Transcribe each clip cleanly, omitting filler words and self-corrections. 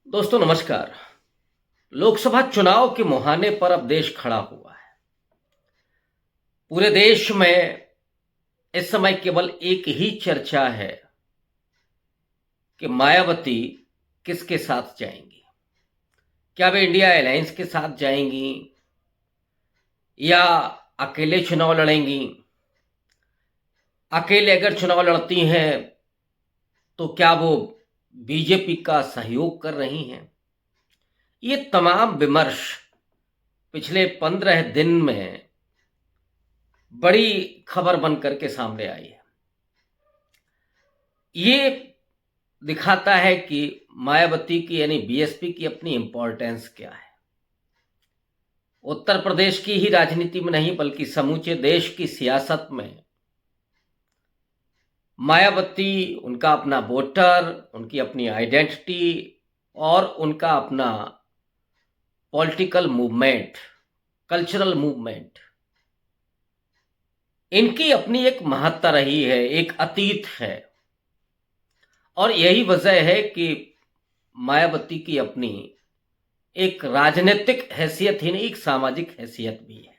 दोस्तों नमस्कार। लोकसभा चुनाव के मुहाने पर अब देश खड़ा हुआ है। पूरे देश में इस समय केवल एक ही चर्चा है कि मायावती किसके साथ जाएंगी। क्या वे इंडिया अलायंस के साथ जाएंगी या अकेले चुनाव लड़ेंगी। अकेले अगर चुनाव लड़ती हैं तो क्या वो बीजेपी का सहयोग कर रही हैं। ये तमाम विमर्श पिछले 15 दिन में बड़ी खबर बन करके सामने आई है। ये दिखाता है कि मायावती की यानी बीएसपी की अपनी इंपॉर्टेंस क्या है। उत्तर प्रदेश की ही राजनीति में नहीं बल्कि समूचे देश की सियासत में मायावती, उनका अपना वोटर, उनकी अपनी आइडेंटिटी और उनका अपना पॉलिटिकल मूवमेंट, कल्चरल मूवमेंट, इनकी अपनी एक महत्ता रही है, एक अतीत है। और यही वजह है कि मायावती की अपनी एक राजनीतिक हैसियत ही नहीं, एक सामाजिक हैसियत भी है।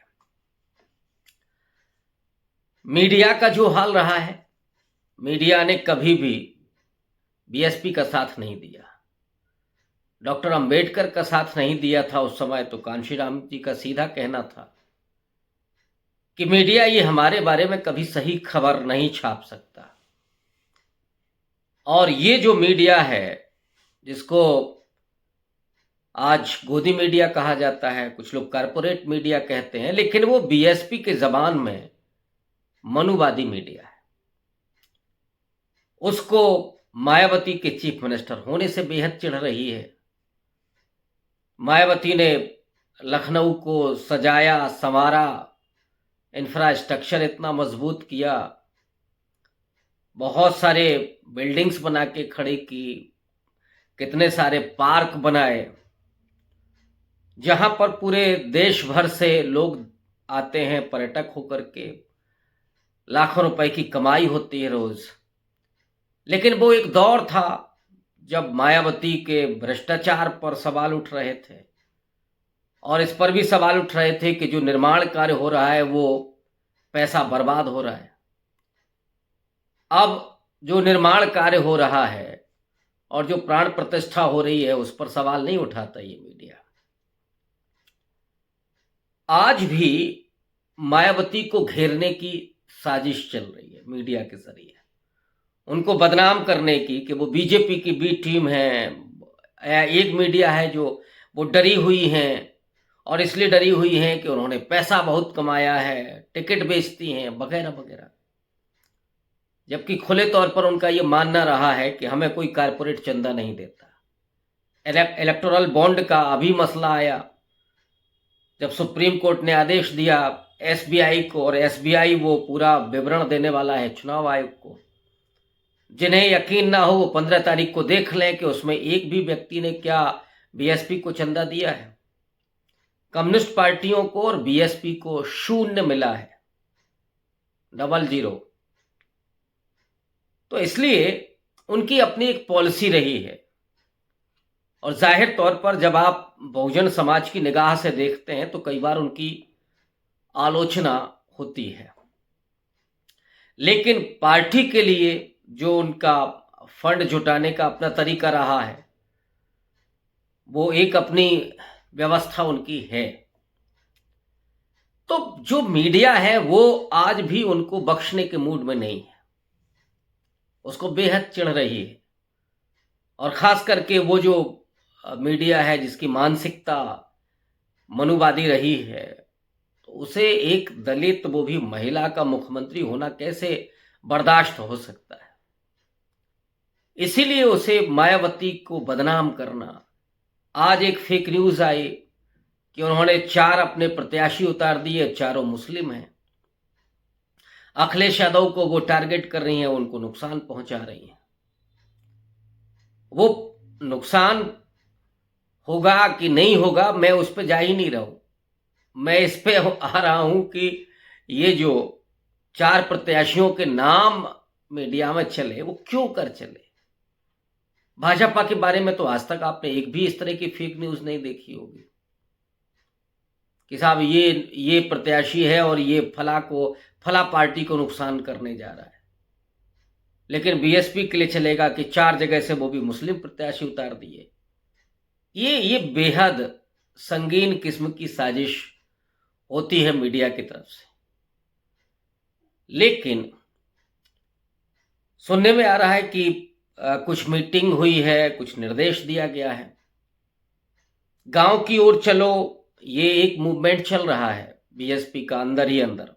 मीडिया का जो हाल रहा है, मीडिया ने कभी भी बीएसपी का साथ नहीं दिया। डॉक्टर अंबेडकर का साथ नहीं दिया था उस समय, तो कांशीराम जी का सीधा कहना था कि मीडिया ये हमारे बारे में कभी सही खबर नहीं छाप सकता। और ये जो मीडिया है, जिसको आज गोदी मीडिया कहा जाता है, कुछ लोग कारपोरेट मीडिया कहते हैं, लेकिन वो बीएसपी के जबान में मनुवादी मीडिया है। उसको मायावती के चीफ मिनिस्टर होने से बेहद चिढ़ रही है। मायावती ने लखनऊ को सजाया, संवारा, इंफ्रास्ट्रक्चर इतना मजबूत किया, बहुत सारे बिल्डिंग्स बना के खड़ी की, कितने सारे पार्क बनाए, जहां पर पूरे देश भर से लोग आते हैं पर्यटक होकर के। लाखों रुपए की कमाई होती है रोज। लेकिन वो एक दौर था जब मायावती के भ्रष्टाचार पर सवाल उठ रहे थे और इस पर भी सवाल उठ रहे थे कि जो निर्माण कार्य हो रहा है वो पैसा बर्बाद हो रहा है। अब जो निर्माण कार्य हो रहा है और जो प्राण प्रतिष्ठा हो रही है उस पर सवाल नहीं उठाता ये मीडिया। आज भी मायावती को घेरने की साजिश चल रही है मीडिया के जरिए, उनको बदनाम करने की कि वो बीजेपी की बी टीम है। एक मीडिया है जो वो डरी हुई हैं और इसलिए डरी हुई हैं कि उन्होंने पैसा बहुत कमाया है, टिकट बेचती हैं वगैरह वगैरह। जबकि खुले तौर पर उनका ये मानना रहा है कि हमें कोई कारपोरेट चंदा नहीं देता। इलेक्टोरल बॉन्ड का अभी मसला आया जब सुप्रीम कोर्ट ने आदेश दिया एसबीआई को, और एसबीआई वो पूरा विवरण देने वाला है चुनाव आयोग को। जिन्हें यकीन ना हो वो 15 तारीख को देख लें कि उसमें एक भी व्यक्ति ने क्या बीएसपी को चंदा दिया है। कम्युनिस्ट पार्टियों को और बीएसपी को शून्य मिला है, 00। तो इसलिए उनकी अपनी एक पॉलिसी रही है। और जाहिर तौर पर जब आप बहुजन समाज की निगाह से देखते हैं तो कई बार उनकी आलोचना होती है। लेकिन पार्टी के लिए जो उनका फंड जुटाने का अपना तरीका रहा है, वो एक अपनी व्यवस्था उनकी है। तो जो मीडिया है वो आज भी उनको बख्शने के मूड में नहीं है, उसको बेहद चिढ़ रही है। और खास करके वो जो मीडिया है जिसकी मानसिकता मनुवादी रही है, तो उसे एक दलित, वो भी महिला का मुख्यमंत्री होना कैसे बर्दाश्त हो सकता है। इसीलिए उसे मायावती को बदनाम करना। आज एक फेक न्यूज आई कि उन्होंने 4 अपने प्रत्याशी उतार दिए, चारों मुस्लिम हैं। अखिलेश यादव को वो टारगेट कर रही हैं, उनको नुकसान पहुंचा रही हैं। वो नुकसान होगा कि नहीं होगा मैं उस पर जा ही नहीं रहा हूं। मैं इस पे आ रहा हूं कि ये जो 4 प्रत्याशियों के नाम मीडिया में चले वो क्यों कर चले। भाजपा के बारे में तो आज तक आपने एक भी इस तरह की फेक न्यूज नहीं देखी होगी कि साहब ये प्रत्याशी है और ये फला पार्टी को नुकसान करने जा रहा है। लेकिन बीएसपी के लिए चलेगा कि 4 जगह से वो भी मुस्लिम प्रत्याशी उतार दिए। ये बेहद संगीन किस्म की साजिश होती है मीडिया की तरफ से। लेकिन सुनने में आ रहा है कि कुछ मीटिंग हुई है, कुछ निर्देश दिया गया है, गांव की ओर चलो, ये एक मूवमेंट चल रहा है बीएसपी का अंदर ही अंदर,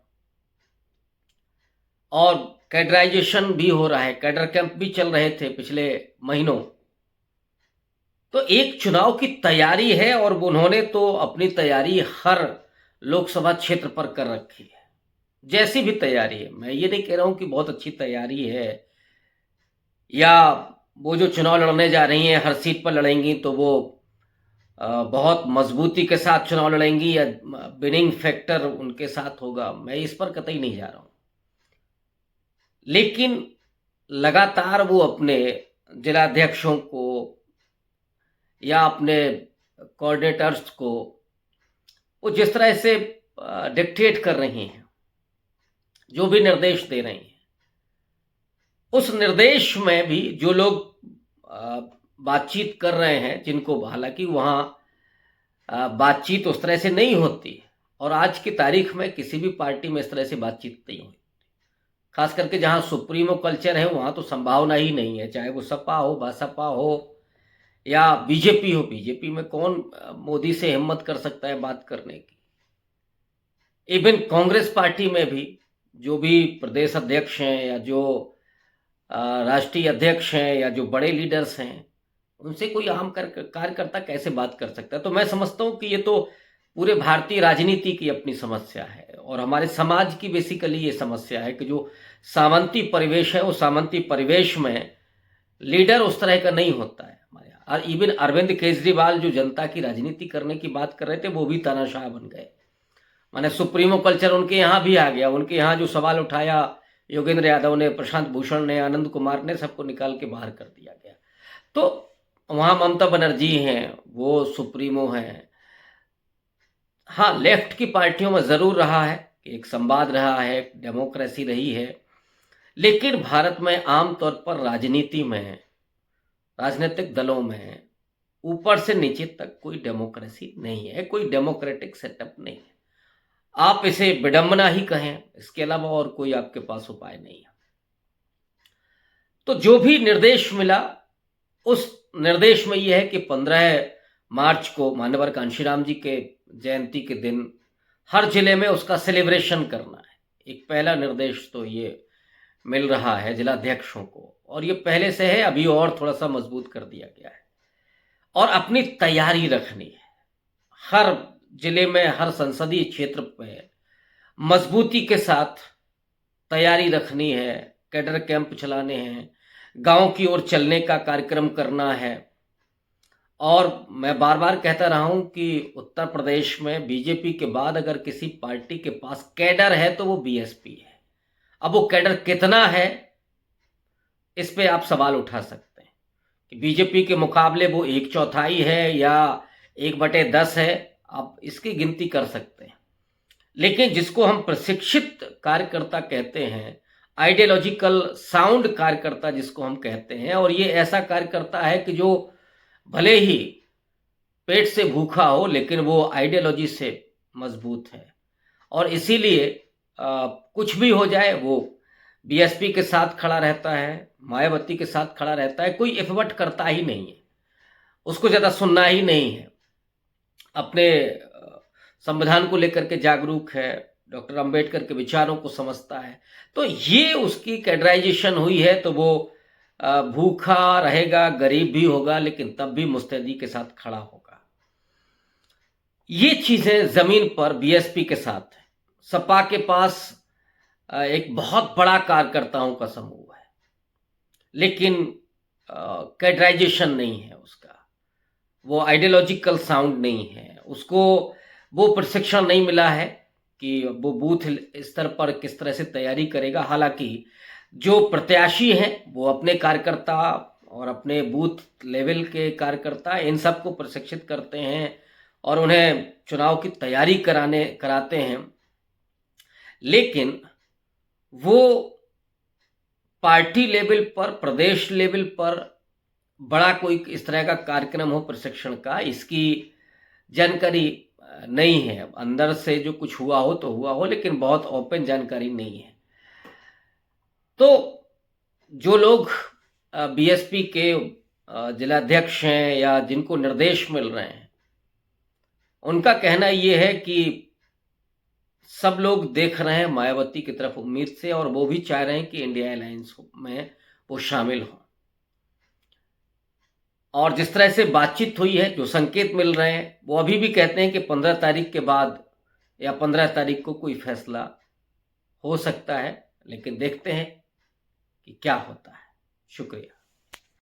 और कैडराइजेशन भी हो रहा है, कैडर कैंप भी चल रहे थे पिछले महीनों। तो एक चुनाव की तैयारी है और उन्होंने तो अपनी तैयारी हर लोकसभा क्षेत्र पर कर रखी है, जैसी भी तैयारी है। मैं ये नहीं कह रहा हूं कि बहुत अच्छी तैयारी है या वो जो चुनाव लड़ने जा रही हैं हर सीट पर लड़ेंगी तो वो बहुत मजबूती के साथ चुनाव लड़ेंगी या विनिंग फैक्टर उनके साथ होगा, मैं इस पर कतई नहीं जा रहा हूं। लेकिन लगातार वो अपने जिलाध्यक्षों को या अपने कोऑर्डिनेटर्स को वो जिस तरह से डिक्टेट कर रही हैं, जो भी निर्देश दे रही हैं, उस निर्देश में भी जो लोग बातचीत कर रहे हैं, जिनको हालांकि वहाँ बातचीत उस तरह से नहीं होती, और आज की तारीख में किसी भी पार्टी में इस तरह से बातचीत नहीं होती, खास करके जहाँ सुप्रीमो कल्चर है वहाँ तो संभावना ही नहीं है, चाहे वो सपा हो, बसपा हो या बीजेपी हो। बीजेपी में कौन मोदी से हिम्मत कर सकता है बात करने की। इवन कांग्रेस पार्टी में भी जो भी प्रदेश अध्यक्ष हैं या जो राष्ट्रीय अध्यक्ष हैं या जो बड़े लीडर्स हैं, उनसे कोई आम कार्यकर्ता कैसे बात कर सकता है। तो मैं समझता हूँ कि ये तो पूरे भारतीय राजनीति की अपनी समस्या है और हमारे समाज की बेसिकली ये समस्या है कि जो सामंती परिवेश है, वो सामंती परिवेश में लीडर उस तरह का नहीं होता है हमारे यहाँ। और इवन अरविंद केजरीवाल जो जनता की राजनीति करने की बात कर रहे थे, वो भी तानाशाह बन गए। माने सुप्रीमो कल्चर उनके यहाँ भी आ गया। उनके यहाँ जो सवाल उठाया योगेंद्र यादव ने, प्रशांत भूषण ने, आनंद कुमार ने, सबको निकाल के बाहर कर दिया गया। तो वहाँ ममता बनर्जी हैं, वो सुप्रीमो हैं। हाँ, लेफ्ट की पार्टियों में ज़रूर रहा है कि एक संवाद रहा है, डेमोक्रेसी रही है, लेकिन भारत में आमतौर पर राजनीति में, राजनीतिक दलों में ऊपर से नीचे तक कोई डेमोक्रेसी नहीं है, कोई डेमोक्रेटिक सेटअप नहीं है। आप इसे विडंबना ही कहें, इसके अलावा और कोई आपके पास उपाय नहीं है। तो जो भी निर्देश मिला, उस निर्देश में यह है कि 15 मार्च को मान्यवर कांशीराम जी के जयंती के दिन हर जिले में उसका सेलिब्रेशन करना है। एक पहला निर्देश तो ये मिल रहा है जिलाध्यक्षों को, और ये पहले से है, अभी और थोड़ा सा मजबूत कर दिया गया है। और अपनी तैयारी रखनी है, हर जिले में, हर संसदीय क्षेत्र पे मजबूती के साथ तैयारी रखनी है, कैडर कैंप चलाने हैं, गांव की ओर चलने का कार्यक्रम करना है। और मैं बार बार कहता रहा हूं कि उत्तर प्रदेश में बीजेपी के बाद अगर किसी पार्टी के पास कैडर है तो वो बीएसपी है। अब वो कैडर कितना है, इस पे आप सवाल उठा सकते हैं कि बीजेपी के मुकाबले वो 1/4 है या 1/10 है, आप इसकी गिनती कर सकते हैं। लेकिन जिसको हम प्रशिक्षित कार्यकर्ता कहते हैं, आइडियोलॉजिकल साउंड कार्यकर्ता जिसको हम कहते हैं, और ये ऐसा कार्यकर्ता है कि जो भले ही पेट से भूखा हो लेकिन वो आइडियोलॉजी से मजबूत है, और इसीलिए कुछ भी हो जाए वो बीएसपी के साथ खड़ा रहता है, मायावती के साथ खड़ा रहता है, कोई एफर्ट करता ही नहीं है, उसको ज़्यादा सुनना ही नहीं है, अपने संविधान को लेकर के जागरूक है, डॉक्टर अंबेडकर के विचारों को समझता है। तो ये उसकी कैडराइजेशन हुई है, तो वो भूखा रहेगा, गरीब भी होगा, लेकिन तब भी मुस्तैदी के साथ खड़ा होगा। ये चीजें जमीन पर बीएसपी के साथ है। सपा के पास एक बहुत बड़ा कार्यकर्ताओं का समूह है, लेकिन कैडराइजेशन नहीं है उसका, वो आइडियोलॉजिकल साउंड नहीं है, उसको वो प्रशिक्षण नहीं मिला है कि वो बूथ स्तर पर किस तरह से तैयारी करेगा। हालांकि जो प्रत्याशी हैं वो अपने कार्यकर्ता और अपने बूथ लेवल के कार्यकर्ता इन सबको प्रशिक्षित करते हैं और उन्हें चुनाव की तैयारी कराते हैं, लेकिन वो पार्टी लेवल पर, प्रदेश लेवल पर बड़ा कोई इस तरह का कार्यक्रम हो प्रशिक्षण का, इसकी जानकारी नहीं है। अंदर से जो कुछ हुआ हो तो हुआ हो, लेकिन बहुत ओपन जानकारी नहीं है। तो जो लोग बीएसपी के जिलाध्यक्ष हैं या जिनको निर्देश मिल रहे हैं, उनका कहना ये है कि सब लोग देख रहे हैं मायावती की तरफ उम्मीद से, और वो भी चाह रहे हैं कि इंडिया अलायंस में वो शामिल हों। और जिस तरह से बातचीत हुई है, जो संकेत मिल रहे हैं, वो अभी भी कहते हैं कि 15 तारीख के बाद या 15 तारीख को कोई फैसला हो सकता है, लेकिन देखते हैं कि क्या होता है। शुक्रिया।